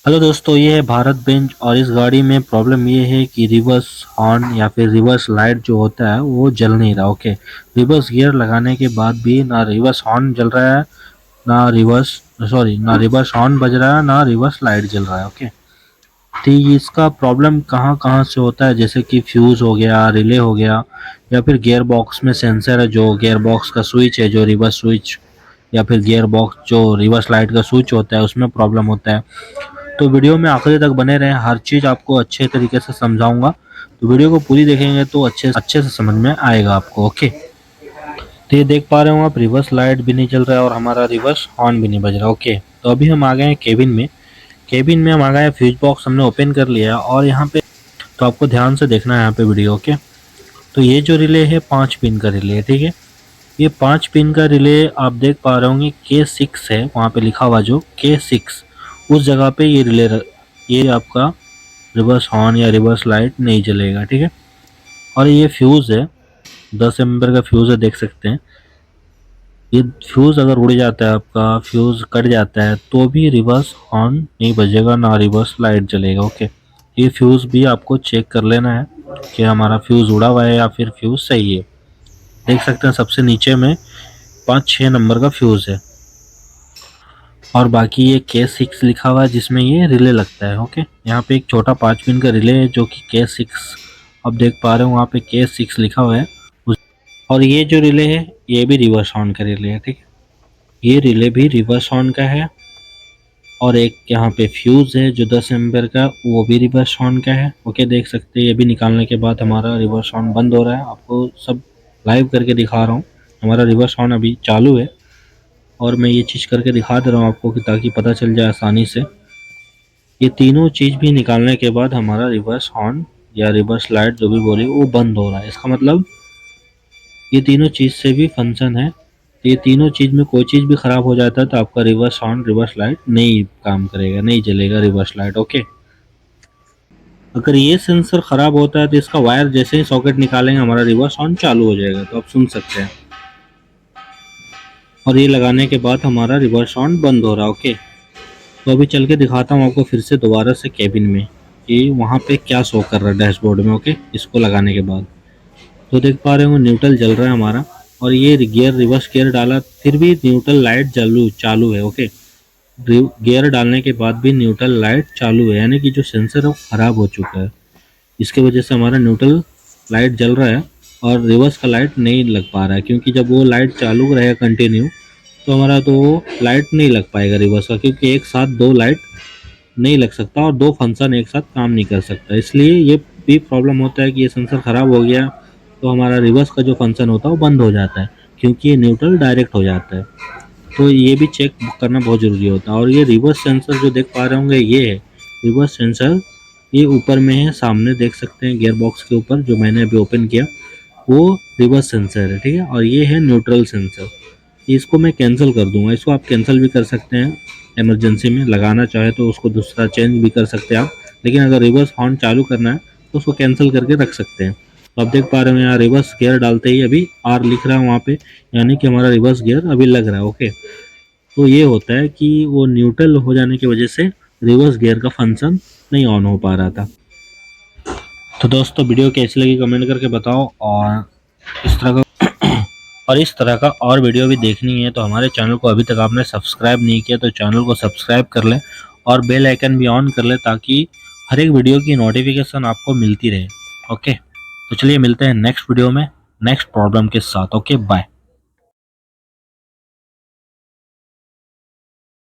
Hello दोस्तों, ये है भारत बेंच और इस गाड़ी में प्रॉब्लम ये है कि रिवर्स हॉर्न या फिर रिवर्स लाइट जो होता है वो जल नहीं रहा। ओके, रिवर्स गियर लगाने के बाद भी ना रिवर्स हॉर्न जल रहा है, ना रिवर्स हॉर्न बज रहा है, ना रिवर्स लाइट जल रहा है। ओके, तो इसका प्रॉब्लम कहाँ कहाँ से होता है, जैसे कि फ्यूज हो गया, रिले हो गया, या फिर गियर बॉक्स में सेंसर है, जो गियर बॉक्स का स्विच है, जो रिवर्स स्विच, या फिर गियर बॉक्स जो रिवर्स लाइट का स्विच होता है उसमें प्रॉब्लम होता है। तो वीडियो में आखिरी तक बने रहें, हर चीज़ आपको अच्छे तरीके से समझाऊंगा। तो वीडियो को पूरी देखेंगे तो अच्छे अच्छे से समझ में आएगा आपको। ओके, तो ये देख पा रहे हो आप, रिवर्स लाइट भी नहीं चल रहा है और हमारा रिवर्स हॉर्न भी नहीं बज रहा। ओके, तो अभी हम आ गए हैं केबिन में। केबिन में हम आ गए हैं, फ्यूज बॉक्स हमने ओपन कर लिया है और यहाँ पे तो आपको ध्यान से देखना है यहाँ पे वीडियो। ओके, तो ये जो रिले है 5 पिन का रिले है, ठीक है। ये 5 पिन का रिले आप देख पा रहे होंगे K6 है, वहाँ पे लिखा हुआ जो K6, उस जगह पे ये ये आपका रिवर्स हॉर्न या रिवर्स लाइट नहीं जलेगा, ठीक है। और ये फ्यूज़ है, 10 एम्पर का फ्यूज़ है, देख सकते हैं। ये फ्यूज़ अगर उड़ जाता है, आपका फ्यूज़ कट जाता है, तो भी रिवर्स हॉर्न नहीं बजेगा, ना रिवर्स लाइट जलेगा। ओके, ये फ्यूज़ भी आपको चेक कर लेना है कि हमारा फ्यूज़ उड़ा हुआ है या फिर फ्यूज़ सही है। देख सकते हैं सबसे नीचे में 5-6 नंबर का फ्यूज़ है और बाकी ये K6 लिखा हुआ है जिसमें ये रिले लगता है। ओके, यहाँ पे एक छोटा 5 पिन का रिले है जो कि K6, आप देख पा रहे हो वहाँ पे K6 लिखा हुआ है। और ये जो रिले है ये भी रिवर्स ऑन का रिले है, ठीक है। ये रिले भी रिवर्स ऑन का है और एक यहाँ पे फ्यूज़ है जो 10 एम्पियर का, वो भी रिवर्स ऑन का है। ओके, देख सकते हैं ये भी निकालने के बाद हमारा रिवर्स ऑन बंद हो रहा है। आपको सब लाइव करके दिखा रहा हूँ, हमारा रिवर्स ऑन अभी चालू है और मैं ये चीज़ करके दिखा दे रहा हूँ आपको कि ताकि पता चल जाए आसानी से। ये तीनों चीज़ भी निकालने के बाद हमारा रिवर्स हॉर्न या रिवर्स लाइट जो भी बोले वो बंद हो रहा है। इसका मतलब ये तीनों चीज़ से भी फंक्शन है। तो ये तीनों चीज़ में कोई चीज़ भी ख़राब हो जाता है तो आपका रिवर्स हॉर्न रिवर्स लाइट नहीं काम करेगा, नहीं जलेगा रिवर्स लाइट। ओके, अगर ये सेंसर ख़राब होता है तो इसका वायर जैसे ही सॉकेट निकालेंगे हमारा रिवर्स हॉर्न चालू हो जाएगा, तो आप सुन सकते हैं। और ये लगाने के बाद हमारा रिवर्स हॉर्न बंद हो रहा है। ओके, तो अभी चल के दिखाता हूँ आपको फिर से दोबारा से केबिन में कि वहाँ पे क्या शो कर रहा है डैशबोर्ड में। ओके, इसको लगाने के बाद तो देख पा रहे हो न्यूट्रल जल रहा है हमारा और ये गियर रिवर्स गियर डाला फिर भी न्यूट्रल लाइट चालू है। ओके, गियर डालने के बाद भी न्यूट्रल लाइट चालू है, यानी कि जो सेंसर है वो ख़राब हो चुका है। इसके वजह से हमारा न्यूट्रल लाइट जल रहा है और रिवर्स का लाइट नहीं लग पा रहा है, क्योंकि जब वो लाइट चालू रहेगा कंटिन्यू तो हमारा तो वो लाइट नहीं लग पाएगा रिवर्स का, क्योंकि एक साथ दो लाइट नहीं लग सकता और दो फंक्शन एक साथ काम नहीं कर सकता। इसलिए ये भी प्रॉब्लम होता है कि ये सेंसर ख़राब हो गया तो हमारा रिवर्स का जो फंक्शन होता है वो बंद हो जाता है, क्योंकि ये न्यूट्रल डायरेक्ट हो जाता है। तो ये भी चेक करना बहुत ज़रूरी होता है। और ये रिवर्स सेंसर जो देख पा रहे होंगे ये है रिवर्स सेंसर, ये ऊपर में है, सामने देख सकते हैं गियर बॉक्स के ऊपर जो मैंने अभी ओपन किया वो रिवर्स सेंसर है, ठीक है। और ये है न्यूट्रल सेंसर, इसको मैं कैंसिल कर दूंगा। इसको आप कैंसिल भी कर सकते हैं, इमरजेंसी में लगाना चाहे तो उसको दूसरा चेंज भी कर सकते हैं आप, लेकिन अगर रिवर्स हॉर्न चालू करना है तो उसको कैंसिल करके रख सकते हैं। तो आप देख पा रहे हो यहाँ रिवर्स गियर डालते ही अभी आर लिख रहा है वहाँ पे, यानी कि हमारा रिवर्स गियर अभी लग रहा है। ओके, तो ये होता है कि वो न्यूट्रल हो जाने की वजह से रिवर्स गियर का फंक्शन नहीं ऑन हो पा रहा था। तो दोस्तों वीडियो कैसी लगी कमेंट करके बताओ, और इस तरह का और इस तरह का और वीडियो भी देखनी है तो हमारे चैनल को अभी तक आपने सब्सक्राइब नहीं किया तो चैनल को सब्सक्राइब कर लें और बेल आइकन भी ऑन कर लें, ताकि हर एक वीडियो की नोटिफिकेशन आपको मिलती रहे। ओके, तो चलिए मिलते हैं नेक्स्ट वीडियो में नेक्स्ट प्रॉब्लम के साथ। Okay, bye.